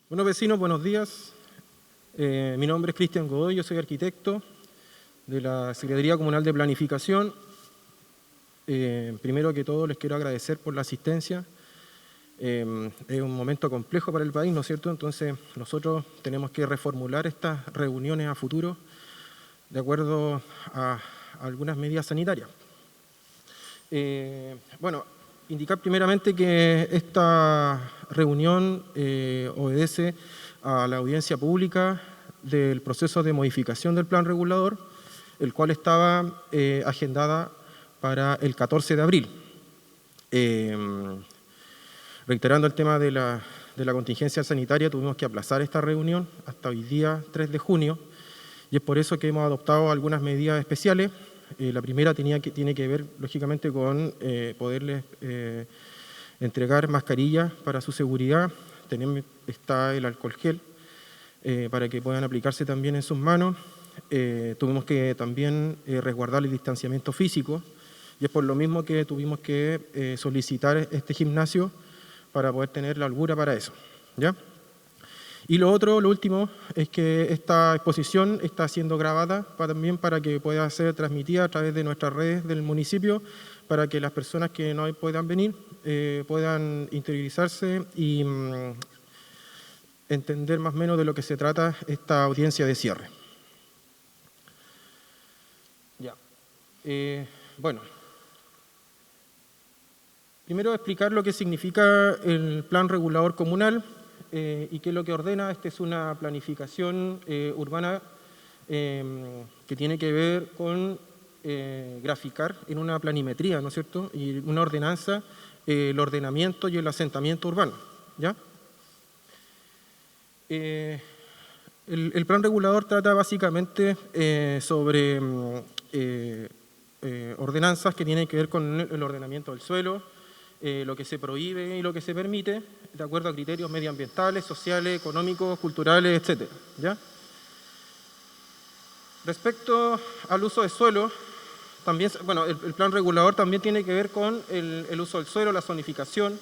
Bueno, vecinos, buenos días. Mi nombre es Cristian Godoy, yo soy arquitecto de la Secretaría Comunal de Planificación. Primero que todo les quiero agradecer por la asistencia. Es un momento complejo para el país, ¿no es cierto? Entonces nosotros tenemos que reformular estas reuniones a futuro de acuerdo a algunas medidas sanitarias. Indicar primeramente que esta reunión obedece a la audiencia pública del proceso de modificación del plan regulador, el cual estaba agendada para el 14 de abril. Reiterando el tema de la contingencia sanitaria, tuvimos que aplazar esta reunión hasta hoy día, 3 de junio, y es por eso que hemos adoptado algunas medidas especiales. La primera tiene que ver, lógicamente, con poderles entregar mascarillas para su seguridad. Está el alcohol gel para que puedan aplicarse también en sus manos. Tuvimos que también resguardar el distanciamiento físico, y es por lo mismo que tuvimos que solicitar este gimnasio para poder tener la holgura para eso, ¿ya? Y lo último, es que esta exposición está siendo grabada también para que pueda ser transmitida a través de nuestras redes del municipio, para que las personas que no puedan venir puedan interiorizarse y entender más o menos de lo que se trata esta audiencia de cierre. Ya. Primero explicar lo que significa el plan regulador comunal. ¿Y qué es lo que ordena? Esta es una planificación urbana que tiene que ver con graficar en una planimetría, ¿no es cierto? Y una ordenanza, el ordenamiento y el asentamiento urbano, ¿ya? El plan regulador trata básicamente sobre ordenanzas que tienen que ver con el ordenamiento del suelo, lo que se prohíbe y lo que se permite, de acuerdo a criterios medioambientales, sociales, económicos, culturales, etc. ¿Ya? Respecto al uso de suelo, también, el plan regulador también tiene que ver con el uso del suelo, la zonificación.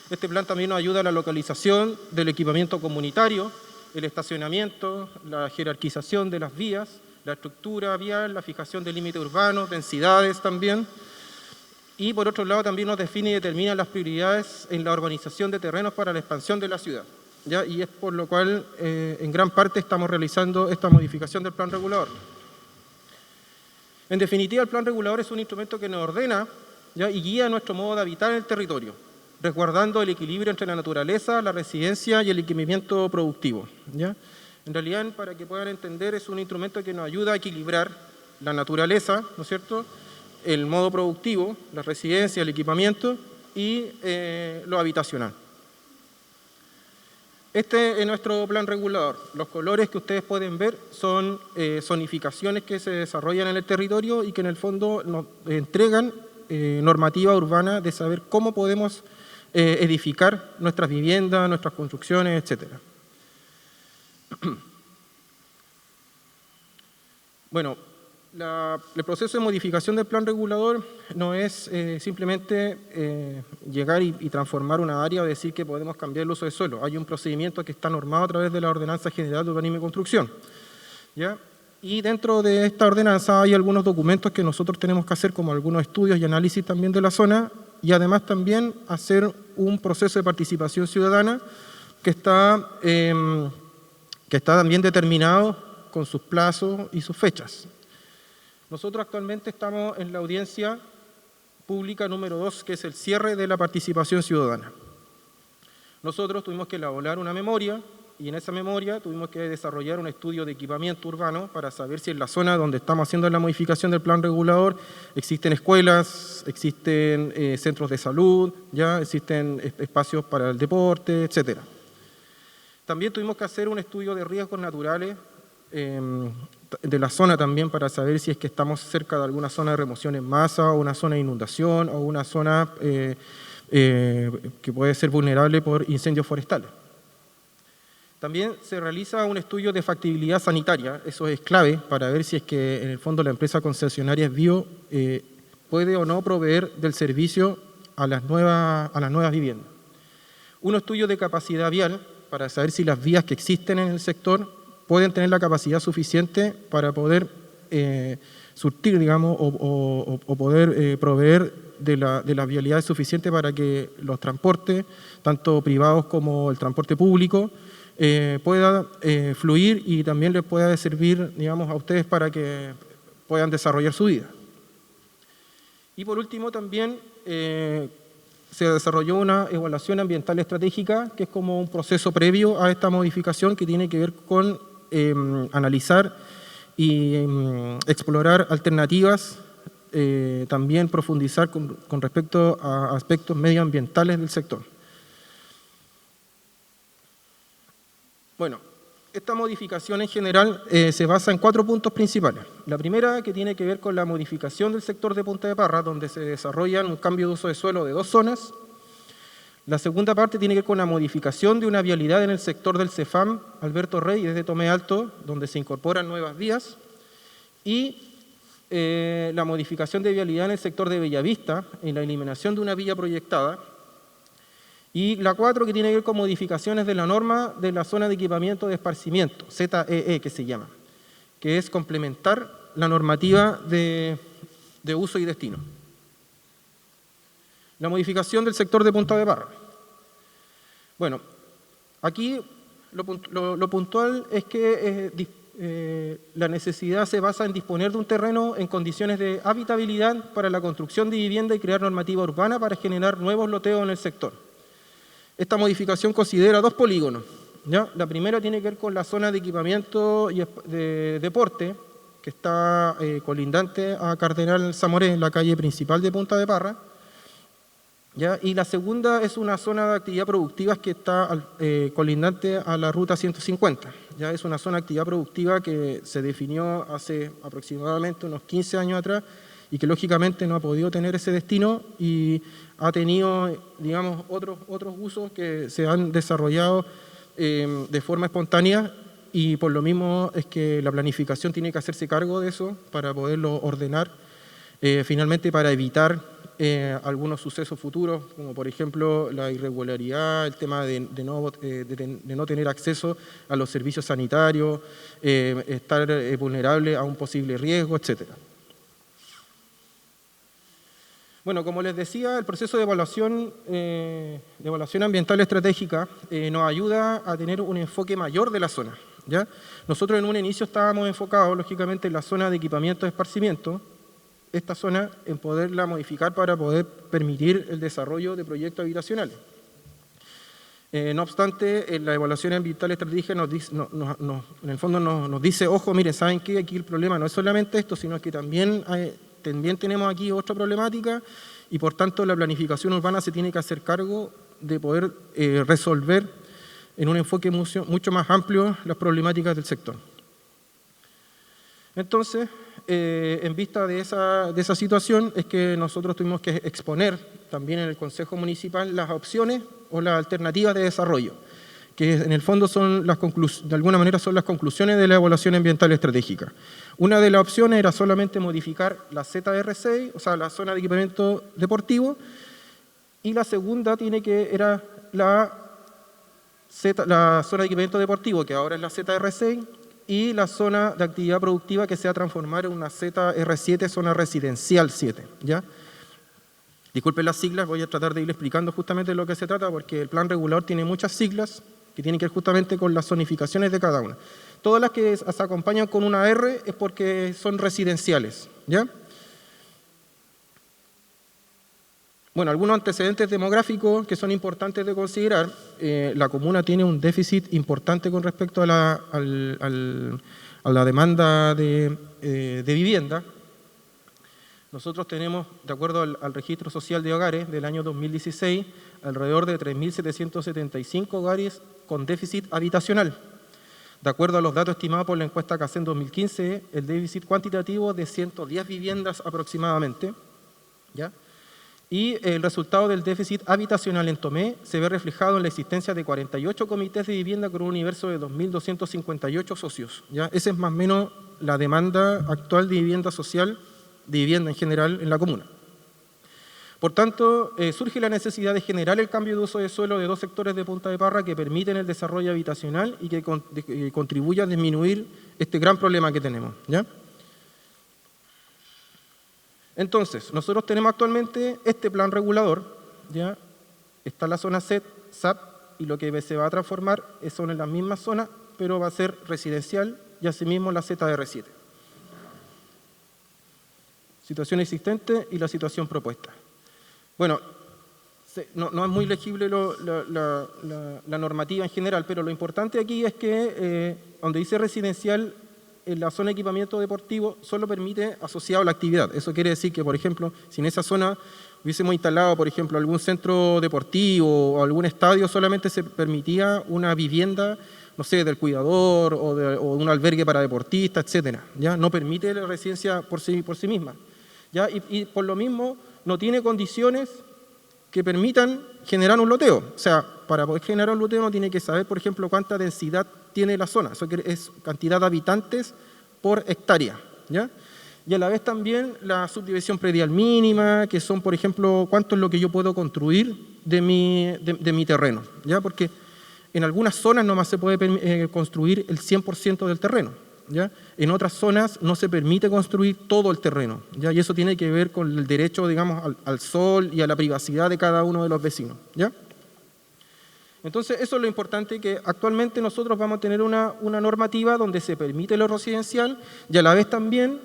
Este plan también nos ayuda a la localización del equipamiento comunitario, el estacionamiento, la jerarquización de las vías, la estructura vial, la fijación de límites urbanos, densidades también. Y por otro lado también nos define y determina las prioridades en la urbanización de terrenos para la expansión de la ciudad, ¿ya? Y es por lo cual en gran parte estamos realizando esta modificación del plan regulador. En definitiva, el plan regulador es un instrumento que nos ordena, ¿ya? Y guía nuestro modo de habitar en el territorio, resguardando el equilibrio entre la naturaleza, la residencia y el equipamiento productivo, ¿ya? En realidad, para que puedan entender, es un instrumento que nos ayuda a equilibrar la naturaleza, ¿no es cierto?, el modo productivo, la residencia, el equipamiento y lo habitacional. Este es nuestro plan regulador. Los colores que ustedes pueden ver son zonificaciones que se desarrollan en el territorio y que en el fondo nos entregan normativa urbana de saber cómo podemos edificar nuestras viviendas, nuestras construcciones, etc. El proceso de modificación del plan regulador no es simplemente llegar y transformar una área o decir que podemos cambiar el uso de suelo. Hay un procedimiento que está normado a través de la Ordenanza General de Urbanismo y Construcción, ¿ya? Y dentro de esta ordenanza hay algunos documentos que nosotros tenemos que hacer, como algunos estudios y análisis también de la zona, y además también hacer un proceso de participación ciudadana que está también determinado con sus plazos y sus fechas. Nosotros actualmente estamos en la audiencia pública número 2, que es el cierre de la participación ciudadana. Nosotros tuvimos que elaborar una memoria, y en esa memoria tuvimos que desarrollar un estudio de equipamiento urbano para saber si en la zona donde estamos haciendo la modificación del plan regulador existen escuelas, existen centros de salud, ¿ya? Existen espacios para el deporte, etc. También tuvimos que hacer un estudio de riesgos naturales de la zona también, para saber si es que estamos cerca de alguna zona de remoción en masa, o una zona de inundación, o una zona que puede ser vulnerable por incendios forestales. También se realiza un estudio de factibilidad sanitaria. Eso es clave para ver si es que en el fondo la empresa concesionaria Esbio puede o no proveer del servicio a las nuevas viviendas. Un estudio de capacidad vial, para saber si las vías que existen en el sector pueden tener la capacidad suficiente para poder surtir, digamos, o poder proveer de las vialidades suficientes para que los transportes, tanto privados como el transporte público, pueda fluir y también les pueda servir, digamos, a ustedes para que puedan desarrollar su vida. Y por último también se desarrolló una evaluación ambiental estratégica, que es como un proceso previo a esta modificación que tiene que ver con analizar y explorar alternativas, también profundizar con respecto a aspectos medioambientales del sector. Bueno, esta modificación en general se basa en 4 puntos principales. La primera, que tiene que ver con la modificación del sector de Punta de Parra, donde se desarrolla un cambio de uso de suelo de 2 zonas. La segunda parte tiene que ver con la modificación de una vialidad en el sector del CEFAM Alberto Rey desde Tomé Alto, donde se incorporan nuevas vías. Y la modificación de vialidad en el sector de Bellavista, en la eliminación de una vía proyectada. Y la 4, que tiene que ver con modificaciones de la norma de la zona de equipamiento de esparcimiento, ZEE que se llama, que es complementar la normativa de uso y destino. La modificación del sector de Punta de Parra. Bueno, aquí lo puntual es que la necesidad se basa en disponer de un terreno en condiciones de habitabilidad para la construcción de vivienda y crear normativa urbana para generar nuevos loteos en el sector. Esta modificación considera 2 polígonos, ¿ya? La primera tiene que ver con la zona de equipamiento y de deporte, que está colindante a Cardenal Zamoré, en la calle principal de Punta de Parra, ¿ya? Y la segunda es una zona de actividad productiva que está colindante a la ruta 150. ¿Ya? Es una zona de actividad productiva que se definió hace aproximadamente unos 15 años atrás y que lógicamente no ha podido tener ese destino y ha tenido, digamos, otros usos que se han desarrollado de forma espontánea, y por lo mismo es que la planificación tiene que hacerse cargo de eso para poderlo ordenar, finalmente para evitar algunos sucesos futuros, como por ejemplo la irregularidad, el tema de no tener acceso a los servicios sanitarios, estar vulnerable a un posible riesgo, etcétera. Bueno, como les decía, el proceso de evaluación ambiental estratégica nos ayuda a tener un enfoque mayor de la zona, ¿ya? Nosotros en un inicio estábamos enfocados, lógicamente, en la zona de equipamiento de esparcimiento, esta zona en poderla modificar para poder permitir el desarrollo de proyectos habitacionales. No obstante, en la evaluación ambiental estratégica en el fondo nos dice, ojo, miren, ¿saben qué? Aquí el problema no es solamente esto, sino que también tenemos aquí otra problemática, y por tanto la planificación urbana se tiene que hacer cargo de poder resolver en un enfoque mucho más amplio las problemáticas del sector. Entonces, en vista de esa situación es que nosotros tuvimos que exponer también en el Consejo Municipal las opciones o las alternativas de desarrollo, que en el fondo son de alguna manera son las conclusiones de la evaluación ambiental estratégica. Una de las opciones era solamente modificar la ZR6, o sea, la zona de equipamiento deportivo, y la segunda era la zona de equipamiento deportivo, que ahora es la ZR6, y la zona de actividad productiva que se va a transformar en una ZR7, zona residencial 7, ¿ya? Disculpen las siglas, voy a tratar de ir explicando justamente de lo que se trata, porque el plan regulador tiene muchas siglas que tienen que ver justamente con las zonificaciones de cada una. Todas las que se acompañan con una R es porque son residenciales, ¿ya? Bueno, algunos antecedentes demográficos que son importantes de considerar. La comuna tiene un déficit importante con respecto a la demanda de vivienda. Nosotros tenemos, de acuerdo al registro social de hogares del año 2016, alrededor de 3.775 hogares con déficit habitacional. De acuerdo a los datos estimados por la encuesta CACEN 2015, el déficit cuantitativo es de 110 viviendas aproximadamente, ¿ya? Y el resultado del déficit habitacional en Tomé se ve reflejado en la existencia de 48 comités de vivienda con un universo de 2.258 socios, ¿ya? Esa es más o menos la demanda actual de vivienda social, de vivienda en general en la comuna. Por tanto, surge la necesidad de generar el cambio de uso de suelo de 2 sectores de Punta de Parra que permiten el desarrollo habitacional y que contribuya a disminuir este gran problema que tenemos, ¿ya? Entonces, nosotros tenemos actualmente este plan regulador, ¿ya? Está la zona SAP, y lo que se va a transformar son en las mismas zonas, pero va a ser residencial y asimismo la ZR7. Situación existente y la situación propuesta. Bueno, no es muy legible la normativa en general, pero lo importante aquí es que donde dice residencial, en la zona de equipamiento deportivo solo permite asociado a la actividad. Eso quiere decir que, por ejemplo, si en esa zona hubiésemos instalado, por ejemplo, algún centro deportivo o algún estadio, solamente se permitía una vivienda, no sé, del cuidador o de un albergue para deportistas, etcétera, ¿ya? No permite la residencia por sí misma, ¿ya? Y por lo mismo no tiene condiciones que permitan generar un loteo. O sea, para poder generar un loteo uno tiene que saber, por ejemplo, cuánta densidad tiene la zona. Eso es cantidad de habitantes por hectárea, ¿ya? Y a la vez también la subdivisión predial mínima, que son, por ejemplo, cuánto es lo que yo puedo construir de mi terreno, ¿ya? Porque en algunas zonas nomás se puede construir el 100% del terreno, ¿ya? En otras zonas no se permite construir todo el terreno, ¿ya? Y eso tiene que ver con el derecho, digamos, al sol y a la privacidad de cada uno de los vecinos, ¿ya? Entonces, eso es lo importante, que actualmente nosotros vamos a tener una normativa donde se permite lo residencial y a la vez también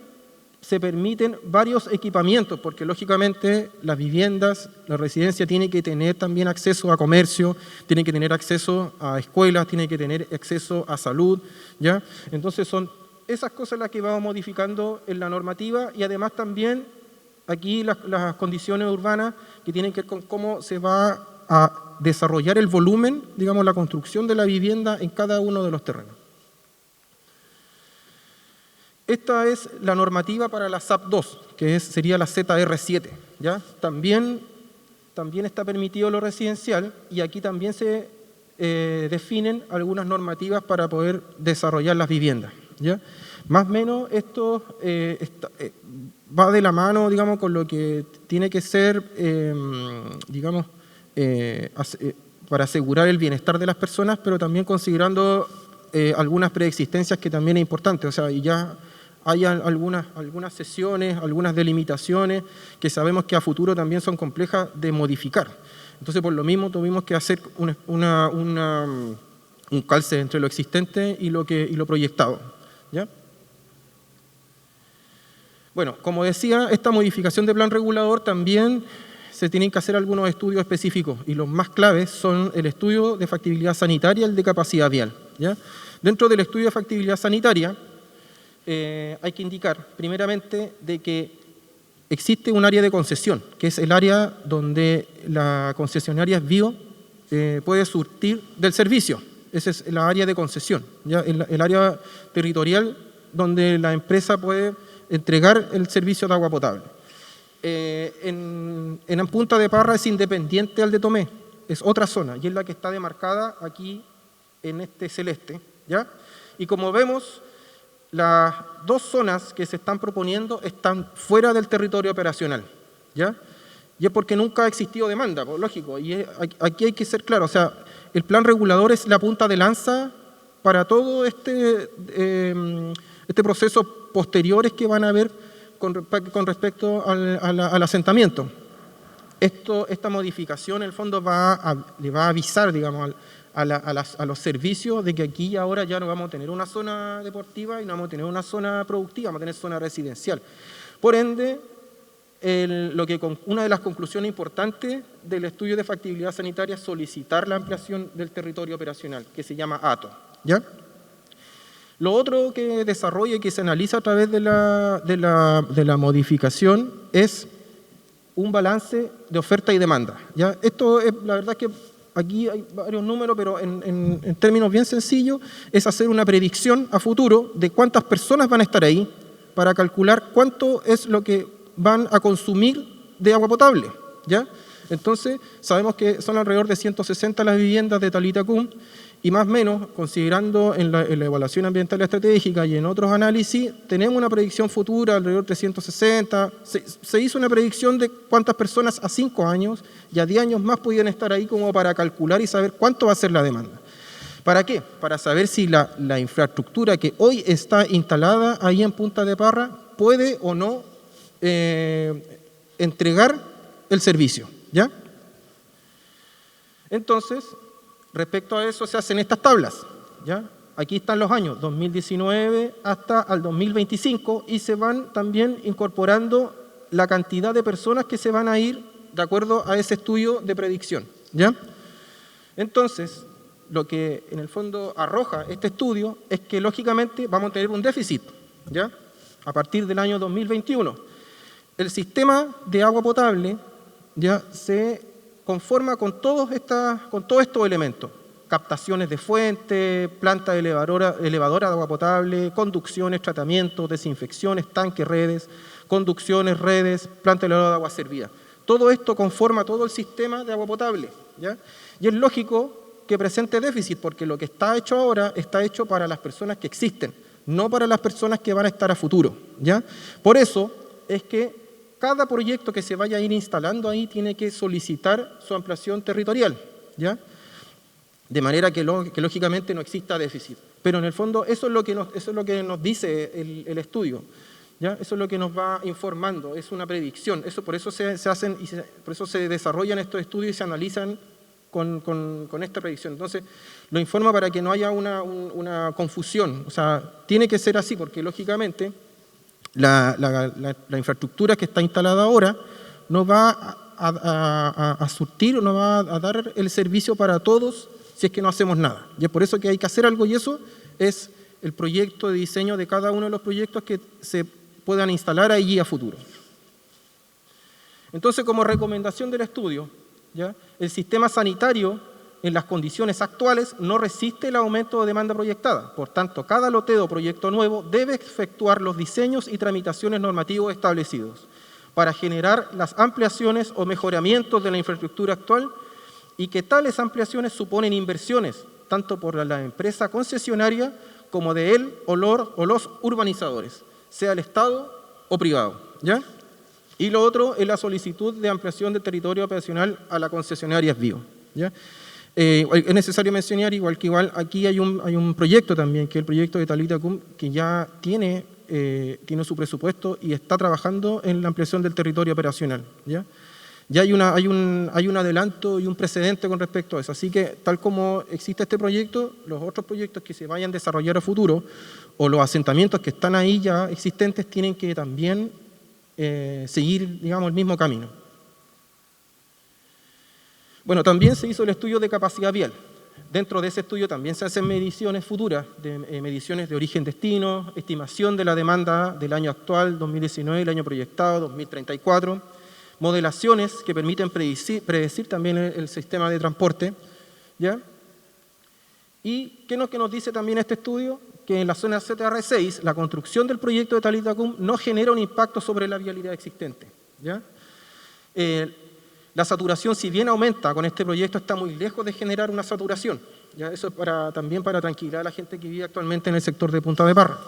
se permiten varios equipamientos, porque lógicamente las viviendas, la residencia tiene que tener también acceso a comercio, tiene que tener acceso a escuelas, tiene que tener acceso a salud, ¿ya? Entonces son esas cosas las que vamos modificando en la normativa, y además también aquí las condiciones urbanas que tienen que ver con cómo se va a desarrollar el volumen, digamos, la construcción de la vivienda en cada uno de los terrenos. Esta es la normativa para la SAP 2, que sería la ZR7, ¿ya? También está permitido lo residencial, y aquí también se definen algunas normativas para poder desarrollar las viviendas, ¿ya? Más o menos esto va de la mano, digamos, con lo que tiene que ser, digamos, para asegurar el bienestar de las personas, pero también considerando algunas preexistencias que también es importante. O sea, y ya hay algunas sesiones, algunas delimitaciones que sabemos que a futuro también son complejas de modificar. Entonces, por lo mismo, tuvimos que hacer un calce entre lo existente y lo proyectado, ¿ya? Bueno, como decía, esta modificación de plan regulador también se tienen que hacer algunos estudios específicos, y los más claves son el estudio de factibilidad sanitaria y el de capacidad vial, ¿ya? Dentro del estudio de factibilidad sanitaria hay que indicar primeramente de que existe un área de concesión, que es el área donde la concesionaria Vío puede surtir del servicio. Esa es la área de concesión, ¿ya? El área territorial donde la empresa puede entregar el servicio de agua potable. En Punta de Parra es independiente al de Tomé, es otra zona, y es la que está demarcada aquí en este celeste, ¿ya? Y como vemos, las dos zonas que se están proponiendo están fuera del territorio operacional, ¿ya? Y es porque nunca ha existido demanda, pues, lógico, y aquí hay que ser claro, o sea, el plan regulador es la punta de lanza para todo este proceso posteriores que van a haber con respecto al asentamiento. Esta modificación, en el fondo, le va a avisar, digamos, a los servicios de que aquí y ahora ya no vamos a tener una zona deportiva y no vamos a tener una zona productiva, vamos a tener zona residencial. Por ende, una de las conclusiones importantes del estudio de factibilidad sanitaria es solicitar la ampliación del territorio operacional, que se llama ATO, ¿ya? Lo otro que desarrolla y que se analiza a través de la modificación es un balance de oferta y demanda, ¿ya? Esto es, la verdad es que aquí hay varios números, pero en términos bien sencillos, es hacer una predicción a futuro de cuántas personas van a estar ahí para calcular cuánto es lo que van a consumir de agua potable, ¿ya? Entonces, sabemos que son alrededor de 160 las viviendas de Talitacum, y más o menos, considerando en la evaluación ambiental estratégica y en otros análisis, tenemos una predicción futura alrededor de 360. Se hizo una predicción de cuántas personas a 5 años y a 10 años más podían estar ahí como para calcular y saber cuánto va a ser la demanda. ¿Para qué? Para saber si la infraestructura que hoy está instalada ahí en Punta de Parra puede o no entregar el servicio, ¿ya? Entonces, respecto a eso se hacen estas tablas, ¿ya? Aquí están los años 2019 hasta el 2025 y se van también incorporando la cantidad de personas que se van a ir de acuerdo a ese estudio de predicción, ¿ya? Entonces, lo que en el fondo arroja este estudio es que lógicamente vamos a tener un déficit, ¿ya? A partir del año 2021. El sistema de agua potable ya se conforma con todos estos elementos: captaciones de fuente, planta elevadora de agua potable, conducciones, tratamientos, desinfecciones, tanques, redes, conducciones, redes, planta elevadora de agua servida. Todo esto conforma todo el sistema de agua potable, ¿ya? Y es lógico que presente déficit, porque lo que está hecho ahora está hecho para las personas que existen, no para las personas que van a estar a futuro, ¿ya? Por eso es que cada proyecto que se vaya a ir instalando ahí tiene que solicitar su ampliación territorial, ¿ya? De manera que lógicamente no exista déficit. Pero en el fondo eso es lo que nos dice el estudio, ¿ya? Eso es lo que nos va informando, es una predicción. Por eso se hacen y por eso se desarrollan estos estudios y se analizan con esta predicción. Entonces, lo informa para que no haya una confusión. O sea, tiene que ser así, porque lógicamente la infraestructura que está instalada ahora no va a surtir o no va a dar el servicio para todos si es que no hacemos nada. Y es por eso que hay que hacer algo, y eso es el proyecto de diseño de cada uno de los proyectos que se puedan instalar allí a futuro. Entonces, como recomendación del estudio, ¿ya? El sistema sanitario en las condiciones actuales no resiste el aumento de demanda proyectada. Por tanto, cada loteo o proyecto nuevo debe efectuar los diseños y tramitaciones normativos establecidos para generar las ampliaciones o mejoramientos de la infraestructura actual, y que tales ampliaciones suponen inversiones tanto por la empresa concesionaria como de él o los urbanizadores, sea el Estado o privado, ¿ya? Y lo otro es la solicitud de ampliación del territorio operacional a la concesionaria SBIO, ¿ya? Es necesario mencionar igual aquí hay un proyecto también, que es el proyecto de Talitacum, que ya tiene su presupuesto y está trabajando en la ampliación del territorio operacional, ¿ya? Ya hay un adelanto y un precedente con respecto a eso. Así que, tal como existe este proyecto, los otros proyectos que se vayan a desarrollar a futuro, o los asentamientos que están ahí ya existentes, tienen que también seguir, digamos, el mismo camino. Bueno, también se hizo el estudio de capacidad vial. Dentro de ese estudio también se hacen mediciones futuras, mediciones de origen-destino, estimación de la demanda del año actual, 2019, el año proyectado, 2034, modelaciones que permiten predecir también el sistema de transporte, ¿ya? ¿Y qué es lo que nos dice también este estudio? Que en la zona CTR6 la construcción del proyecto de Talitacum no genera un impacto sobre la vialidad existente, ¿ya? La saturación, si bien aumenta con este proyecto, está muy lejos de generar una saturación, ¿ya? Eso es también para tranquilizar a la gente que vive actualmente en el sector de Punta de Parra.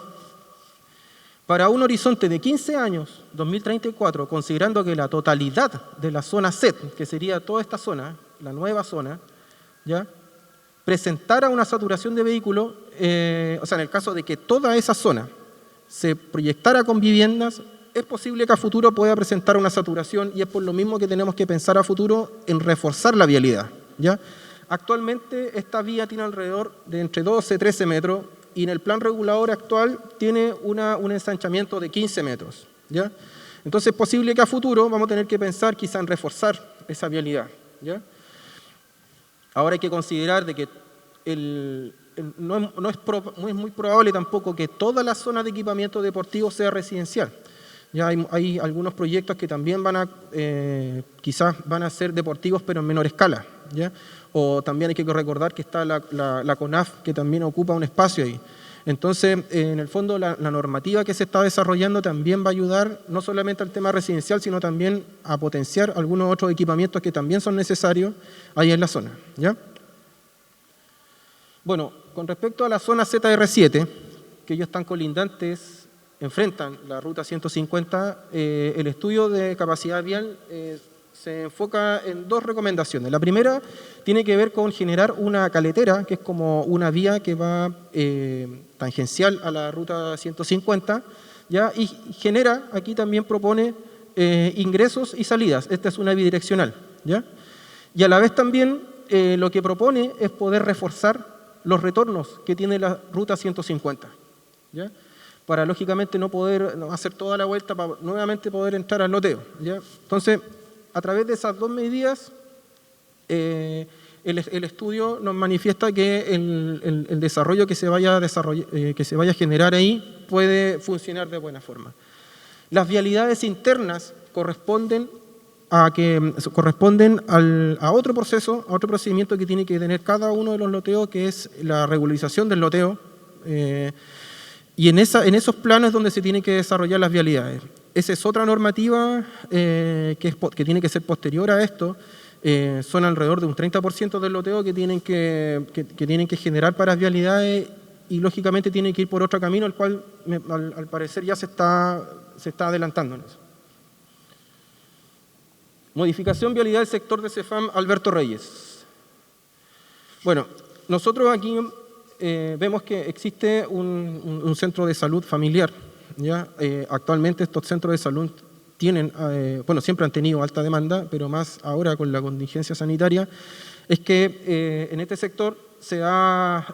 Para un horizonte de 15 años, 2034, considerando que la totalidad de la zona SET, que sería toda esta zona, la nueva zona, ¿ya?, presentara una saturación de vehículos, o sea, en el caso de que toda esa zona se proyectara con viviendas, es posible que a futuro pueda presentar una saturación, y es por lo mismo que tenemos que pensar a futuro en reforzar la vialidad, ¿ya? Actualmente esta vía tiene alrededor de entre 12 y 13 metros, y en el plan regulador actual tiene un ensanchamiento de 15 metros, ¿ya? Entonces es posible que a futuro vamos a tener que pensar quizá en reforzar esa vialidad, ¿ya? Ahora hay que considerar de que no es muy probable tampoco que toda la zona de equipamiento deportivo sea residencial. Ya hay algunos proyectos que también quizás van a ser deportivos, pero en menor escala, ¿ya? O también hay que recordar que está la CONAF, que también ocupa un espacio ahí. Entonces, en el fondo, la normativa que se está desarrollando también va a ayudar no solamente al tema residencial, sino también a potenciar algunos otros equipamientos que también son necesarios ahí en la zona, ¿ya? Bueno, con respecto a la zona ZR7, que ellos están colindantes, enfrentan la ruta 150, el estudio de capacidad vial se enfoca en dos recomendaciones. La primera tiene que ver con generar una caletera, que es como una vía que va tangencial a la ruta 150, ¿ya? Y genera, aquí también propone ingresos y salidas. Esta es una bidireccional, ¿ya? Y a la vez también lo que propone es poder reforzar los retornos que tiene la ruta 150, ¿ya? Para lógicamente no hacer toda la vuelta para nuevamente poder entrar al loteo, ¿ya? Entonces, a través de esas dos medidas, el estudio nos manifiesta que el desarrollo que se vaya a generar ahí puede funcionar de buena forma. Las vialidades internas corresponden a otro proceso, a otro procedimiento que tiene que tener cada uno de los loteos, que es la regularización del loteo, y en esos planos es donde se tienen que desarrollar las vialidades. Esa es otra normativa que tiene que ser posterior a esto. Son alrededor de un 30% del loteo que tienen que generar para las vialidades, y lógicamente tienen que ir por otro camino, el cual al parecer ya se está adelantando en eso. Modificación vialidad del sector de CEFAM Alberto Reyes. Bueno, nosotros aquí vemos que existe un centro de salud familiar, ¿ya? Actualmente estos centros de salud tienen, siempre han tenido alta demanda, pero más ahora con la contingencia sanitaria, es que en este sector se ha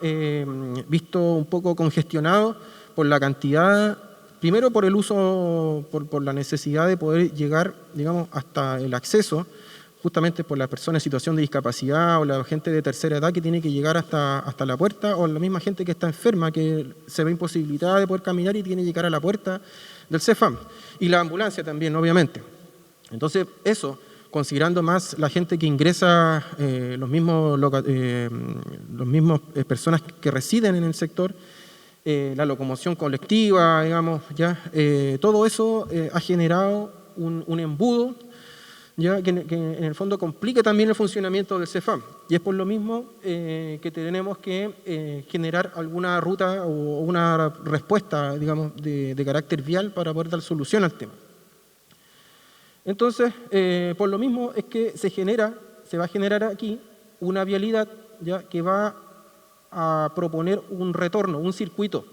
visto un poco congestionado por la cantidad, primero por el uso, por la necesidad de poder llegar, digamos, hasta el acceso, justamente por las personas en situación de discapacidad o la gente de tercera edad que tiene que llegar hasta la puerta, o la misma gente que está enferma, que se ve imposibilitada de poder caminar y tiene que llegar a la puerta del CEFAM. Y la ambulancia también, obviamente. Entonces, eso, considerando más la gente que ingresa, los mismos personas que residen en el sector, la locomoción colectiva, digamos, ya, todo eso ha generado un embudo, ya, que en el fondo complica también el funcionamiento del CEFAM. Y es por lo mismo que tenemos que generar alguna ruta o una respuesta, digamos, de carácter vial para poder dar solución al tema. Entonces, por lo mismo es que se va a generar aquí una vialidad, ya, que va a proponer un retorno, un circuito.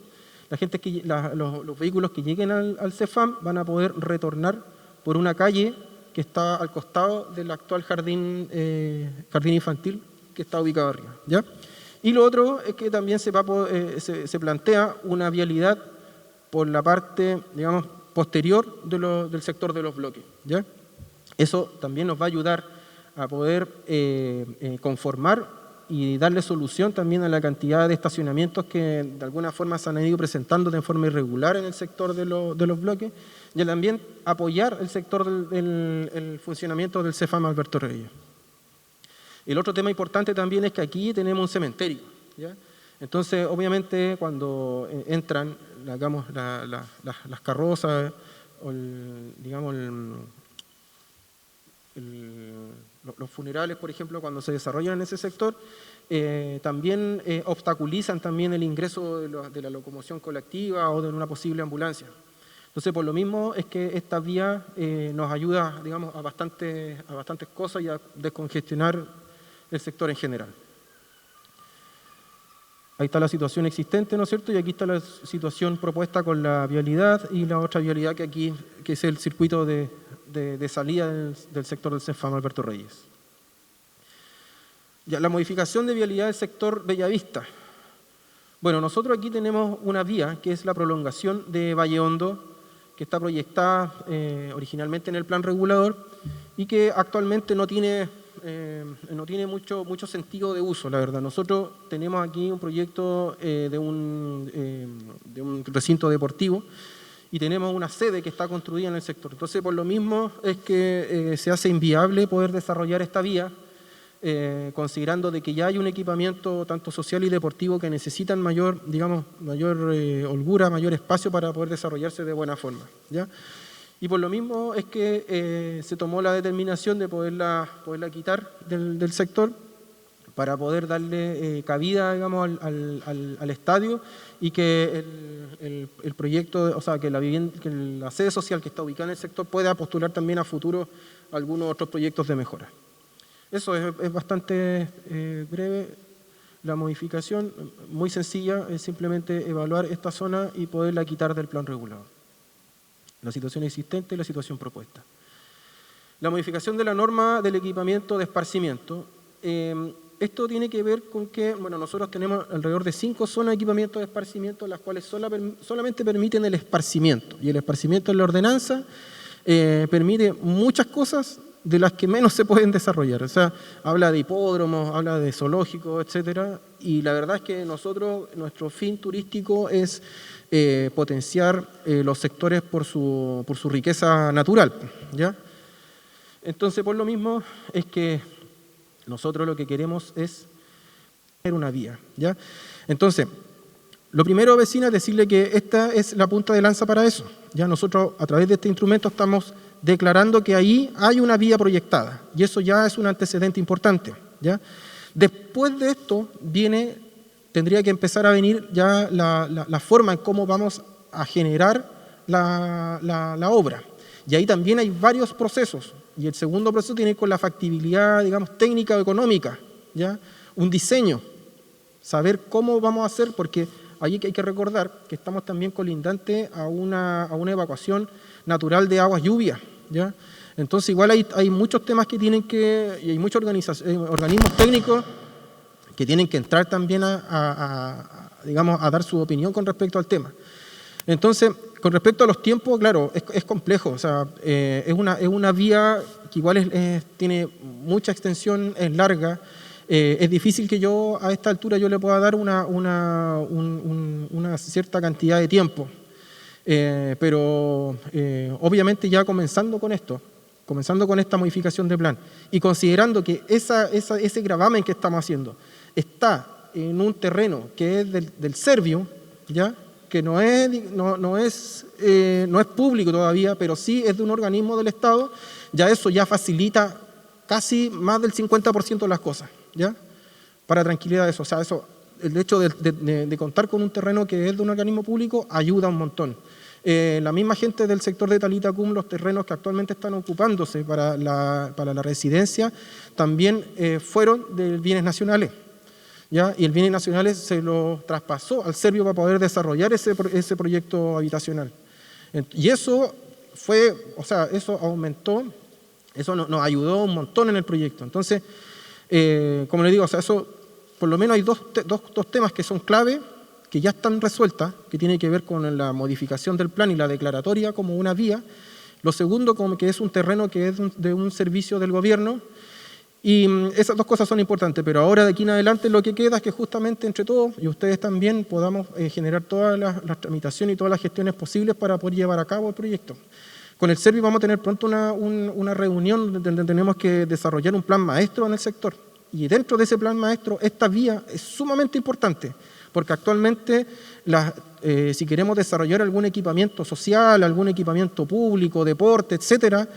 Los vehículos que lleguen al CEFAM van a poder retornar por una calle que está al costado del actual jardín infantil que está ubicado arriba, ¿ya? Y lo otro es que también se plantea una vialidad por la parte, digamos, posterior del sector de los bloques, ¿ya? Eso también nos va a ayudar a poder conformar y darle solución también a la cantidad de estacionamientos que de alguna forma se han ido presentando de forma irregular en el sector de los bloques, y también apoyar el sector del funcionamiento del CEFAM Alberto Reyes. El otro tema importante también es que aquí tenemos un cementerio, ¿ya? Entonces, obviamente, cuando entran, digamos, las carrozas, o digamos, los funerales, por ejemplo, cuando se desarrollan en ese sector, también obstaculizan también el ingreso de la locomoción colectiva o de una posible ambulancia. Entonces, por lo mismo es que esta vía nos ayuda, digamos, a bastantes cosas y a descongestionar el sector en general. Ahí está la situación existente, ¿no es cierto? Y aquí está la situación propuesta con la vialidad y la otra vialidad que es el circuito de salida del sector del CEFAM Alberto Reyes. Ya, la modificación de vialidad del sector Bellavista. Bueno, nosotros aquí tenemos una vía que es la prolongación de Valle Hondo, que está proyectada originalmente en el plan regulador y que actualmente no tiene mucho sentido de uso, la verdad. Nosotros tenemos aquí un proyecto de un recinto deportivo y tenemos una sede que está construida en el sector. Entonces, por lo mismo es que se hace inviable poder desarrollar esta vía, considerando de que ya hay un equipamiento tanto social y deportivo que necesitan mayor holgura, mayor espacio para poder desarrollarse de buena forma, ¿ya? Y por lo mismo es que se tomó la determinación de poderla quitar del sector para poder darle cabida, digamos, al estadio y que el proyecto, o sea, que la sede social que está ubicada en el sector pueda postular también a futuro algunos otros proyectos de mejora. Eso es bastante breve. La modificación, muy sencilla, es simplemente evaluar esta zona y poderla quitar del plan regulador. La situación existente y la situación propuesta. La modificación de la norma del equipamiento de esparcimiento. Esto tiene que ver con que, bueno, nosotros tenemos alrededor de 5 zonas de equipamiento de esparcimiento, las cuales solamente permiten el esparcimiento. Y el esparcimiento en la ordenanza permite muchas cosas de las que menos se pueden desarrollar. O sea, habla de hipódromos, habla de zoológicos, etcétera. Y la verdad es que nuestro fin turístico es potenciar los sectores por su riqueza natural, ¿ya? Entonces, por lo mismo, es que nosotros lo que queremos es tener una vía, ¿ya? Entonces, lo primero, vecina, es decirle que esta es la punta de lanza para eso. Ya nosotros, a través de este instrumento, estamos declarando que ahí hay una vía proyectada, y eso ya es un antecedente importante, ¿ya? Después de esto tendría que empezar a venir ya la forma en cómo vamos a generar la obra. Y ahí también hay varios procesos. Y el segundo proceso tiene que ver con la factibilidad, digamos, técnica o económica, ¿ya? Un diseño, saber cómo vamos a hacer, porque ahí hay que recordar que estamos también colindantes a una evacuación natural de aguas lluvias, ¿ya? Entonces igual hay muchos temas que tienen que, y hay muchos organismos técnicos que tienen que entrar también digamos, a dar su opinión con respecto al tema. Entonces, con respecto a los tiempos, claro, es complejo, o sea, es una vía que igual tiene mucha extensión, es larga, es difícil que yo a esta altura yo le pueda dar una cierta cantidad de tiempo, pero obviamente ya comenzando con esta modificación de plan y considerando que ese gravamen que estamos haciendo está en un terreno que es del Servio, ¿ya?, que no es público todavía, pero sí es de un organismo del Estado, ya eso ya facilita casi más del 50% de las cosas, ¿ya? Para tranquilidad de eso. O sea, el hecho de contar con un terreno que es de un organismo público ayuda un montón. La misma gente del sector de Talitacum, los terrenos que actualmente están ocupándose para la residencia, también fueron de bienes nacionales, ¿ya? Y el bienes nacionales se lo traspasó al Servio para poder desarrollar ese proyecto habitacional. Y eso eso aumentó, eso nos ayudó un montón en el proyecto. Entonces, como le digo, o sea, eso, por lo menos hay dos temas que son clave, que ya están resueltas, que tienen que ver con la modificación del plan y la declaratoria como una vía. Lo segundo, como que es un terreno que es de un servicio del gobierno. Y esas dos cosas son importantes, pero ahora de aquí en adelante lo que queda es que justamente entre todos, y ustedes también, podamos generar todas las tramitaciones y todas las gestiones posibles para poder llevar a cabo el proyecto. Con el Servio vamos a tener pronto una reunión donde tenemos que desarrollar un plan maestro en el sector. Y dentro de ese plan maestro, esta vía es sumamente importante, porque actualmente si queremos desarrollar algún equipamiento social, algún equipamiento público, deporte, etcétera,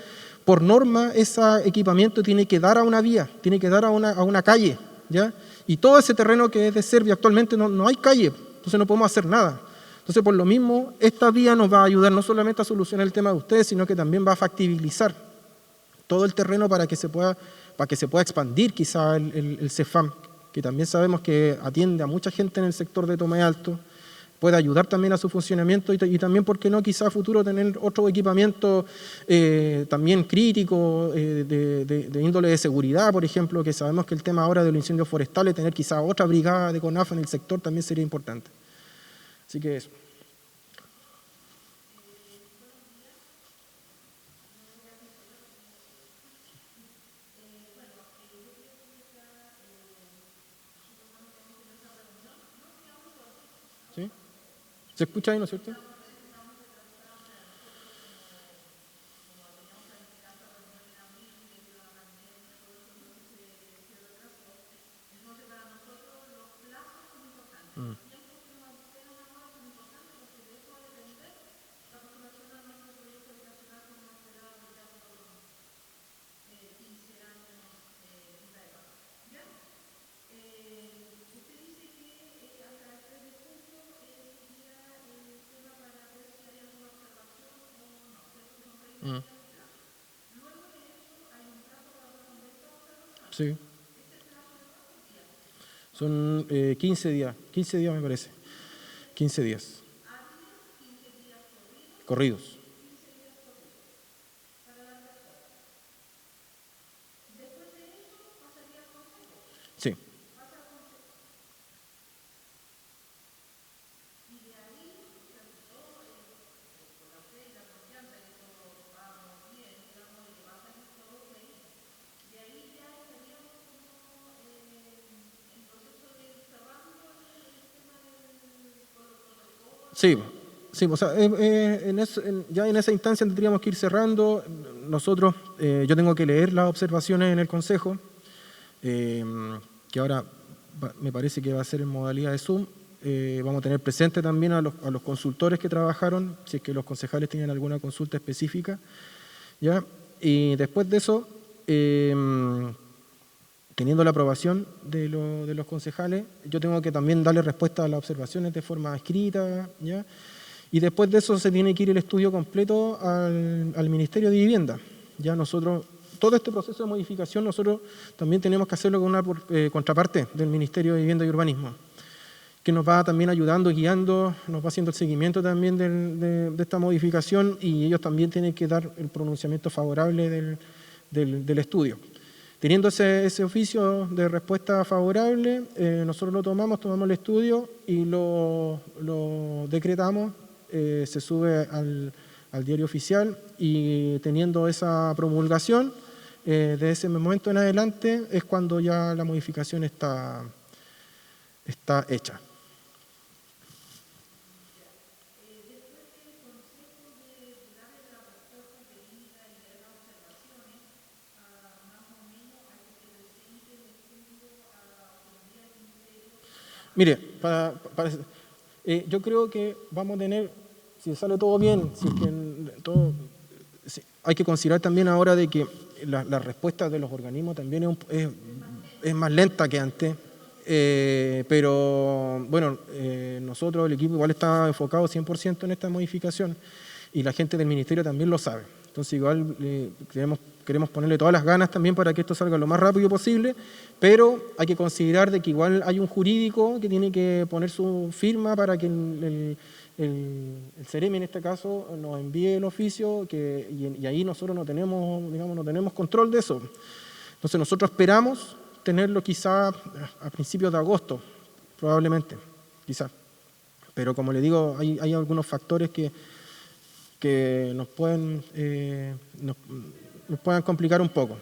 por norma, ese equipamiento tiene que dar a una vía, tiene que dar a una calle, ¿ya? Y todo ese terreno que es de Servio actualmente no hay calle, entonces no podemos hacer nada. Entonces, por lo mismo, esta vía nos va a ayudar no solamente a solucionar el tema de ustedes, sino que también va a factibilizar todo el terreno para que se pueda expandir quizá el CEFAM, que también sabemos que atiende a mucha gente en el sector de Tomé Alto, puede ayudar también a su funcionamiento y también, ¿por qué no?, quizá a futuro tener otro equipamiento también crítico de índole de seguridad, por ejemplo, que sabemos que el tema ahora de los incendios forestales, tener quizá otra brigada de CONAF en el sector también sería importante. Así que eso. ¿Sí? ¿Se escucha ahí, no es cierto? Mm. Sí. Son 15 días me parece, 15 días. Corridos. Sí. Sí, sí, o sea, ya en esa instancia tendríamos que ir cerrando. Nosotros, yo tengo que leer las observaciones en el Consejo, eh, que ahora me parece que va a ser en modalidad de Zoom. Vamos a tener presente también a los consultores que trabajaron, si es que los concejales tienen alguna consulta específica, ¿ya? Y después de eso, teniendo la aprobación de los concejales, yo tengo que también darle respuesta a las observaciones de forma escrita, ¿ya? Y después de eso se tiene que ir el estudio completo al Ministerio de Vivienda. Ya nosotros, todo este proceso de modificación, nosotros también tenemos que hacerlo con una contraparte del Ministerio de Vivienda y Urbanismo, que nos va también ayudando, guiando, nos va haciendo el seguimiento también de esta modificación, y ellos también tienen que dar el pronunciamiento favorable del estudio. Teniendo ese oficio de respuesta favorable, nosotros lo tomamos el estudio y lo decretamos, se sube al diario oficial, y teniendo esa promulgación, de ese momento en adelante es cuando ya la modificación está hecha. Mire, yo creo que vamos a tener, si sale todo bien, hay que considerar también ahora de que la respuesta de los organismos también es más lenta que antes, pero bueno, nosotros, el equipo, igual está enfocado 100% en esta modificación, y la gente del ministerio también lo sabe. Entonces igual queremos ponerle todas las ganas también para que esto salga lo más rápido posible, pero hay que considerar de que igual hay un jurídico que tiene que poner su firma para que el Ceremi en este caso nos envíe el oficio, y ahí nosotros no tenemos control de eso. Entonces nosotros esperamos tenerlo quizá a principios de agosto, probablemente, quizá. Pero como le digo, hay algunos factores que nos pueden complicar un poco.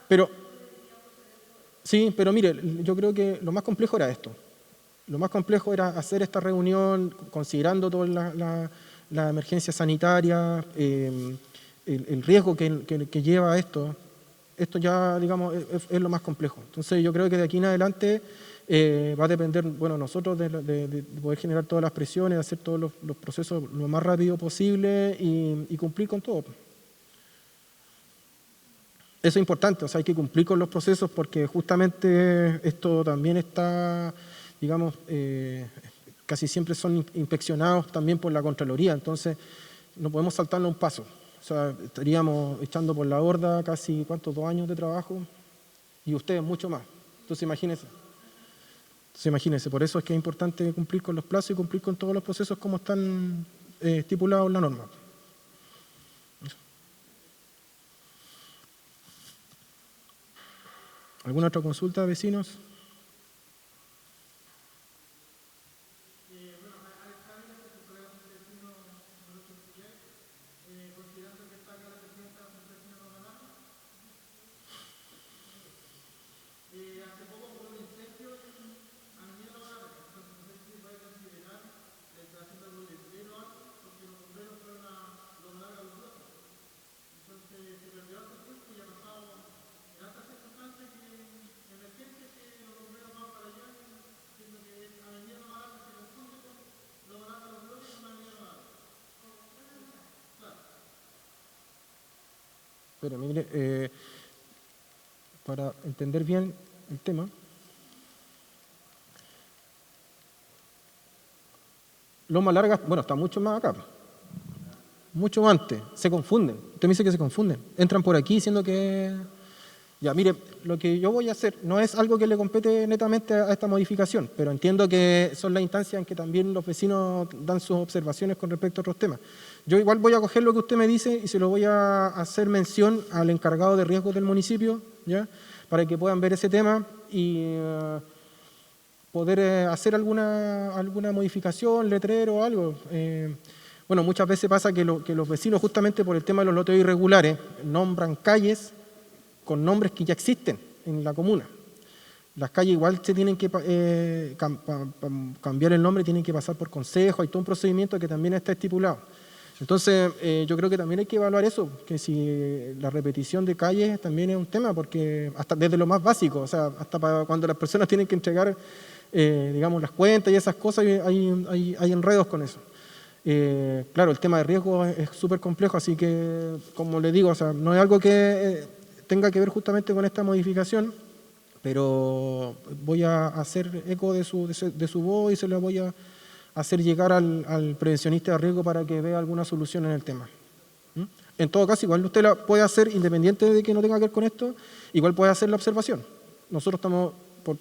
Pero sí, pero mire, yo creo que lo más complejo era esto. Lo más complejo era hacer esta reunión considerando toda la emergencia sanitaria, el riesgo que lleva esto. Esto ya, digamos, es lo más complejo. Entonces yo creo que de aquí en adelante va a depender, bueno, nosotros de poder generar todas las presiones, de hacer todos los procesos lo más rápido posible y cumplir con todo. Eso es importante, o sea, hay que cumplir con los procesos, porque justamente esto también está, digamos, casi siempre son inspeccionados también por la Contraloría, entonces no podemos saltarnos un paso. O sea, estaríamos echando por la borda casi, ¿cuántos? 2 años de trabajo, y ustedes mucho más. Entonces imagínense, por eso es que es importante cumplir con los plazos y cumplir con todos los procesos como están estipulados en la norma. ¿Alguna otra consulta, vecinos? Pero mire, para entender bien el tema, Loma Larga, bueno, está mucho más acá. mucho antes, se confunden. Usted me dice que se confunden. Entran por aquí diciendo que... Ya, mire, lo que yo voy a hacer no es algo que le compete netamente a esta modificación, pero entiendo que son las instancias en que también los vecinos dan sus observaciones con respecto a otros temas. Yo igual voy a coger lo que usted me dice y se lo voy a hacer mención al encargado de riesgos del municipio, ¿ya? Para que puedan ver ese tema y poder hacer alguna modificación, letrero o algo. Bueno, muchas veces pasa que los vecinos, justamente por el tema de los loteos irregulares, nombran calles con nombres que ya existen en la comuna. Las calles igual se tienen que cambiar el nombre, tienen que pasar por consejo, hay todo un procedimiento que también está estipulado. Entonces, yo creo que también hay que evaluar eso, que si la repetición de calles también es un tema, porque hasta desde lo más básico, o sea, hasta para cuando las personas tienen que entregar, digamos, las cuentas y esas cosas, hay enredos con eso. Claro, el tema de riesgo es súper complejo, así que, como le digo, o sea, no es algo que tenga que ver justamente con esta modificación, pero voy a hacer eco de su voz y se la voy a hacer llegar al prevencionista de riesgo para que vea alguna solución en el tema. En todo caso, igual usted la puede hacer, independiente de que no tenga que ver con esto, igual puede hacer la observación. Nosotros estamos,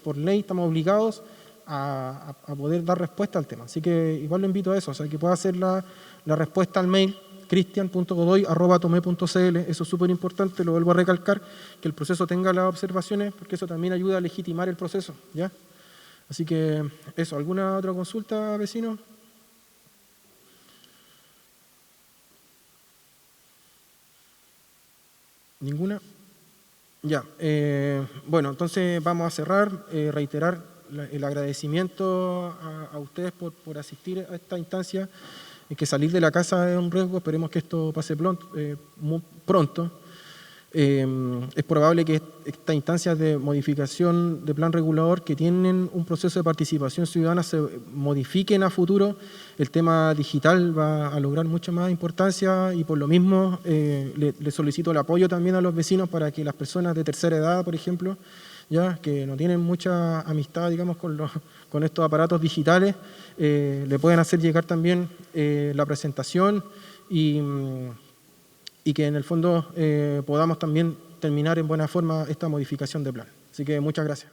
por ley, estamos obligados a poder dar respuesta al tema. Así que igual lo invito a eso, o sea, que pueda hacer la respuesta al mail cristian.godoy@tome.cl. Eso es súper importante, lo vuelvo a recalcar, que el proceso tenga las observaciones, porque eso también ayuda a legitimar el proceso, ¿ya? Así que eso, ¿alguna otra consulta, vecino? ¿Ninguna? Ya, bueno, entonces vamos a cerrar, reiterar el agradecimiento a ustedes por asistir a esta instancia. Que salir de la casa es un riesgo, esperemos que esto pase muy pronto. Es probable que estas instancias de modificación de plan regulador que tienen un proceso de participación ciudadana se modifiquen a futuro. El tema digital va a lograr mucha más importancia y por lo mismo le solicito el apoyo también a los vecinos para que las personas de tercera edad, por ejemplo, ya que no tienen mucha amistad, digamos, con estos aparatos digitales, le pueden hacer llegar también la presentación y que en el fondo podamos también terminar en buena forma esta modificación de plan. Así que muchas gracias.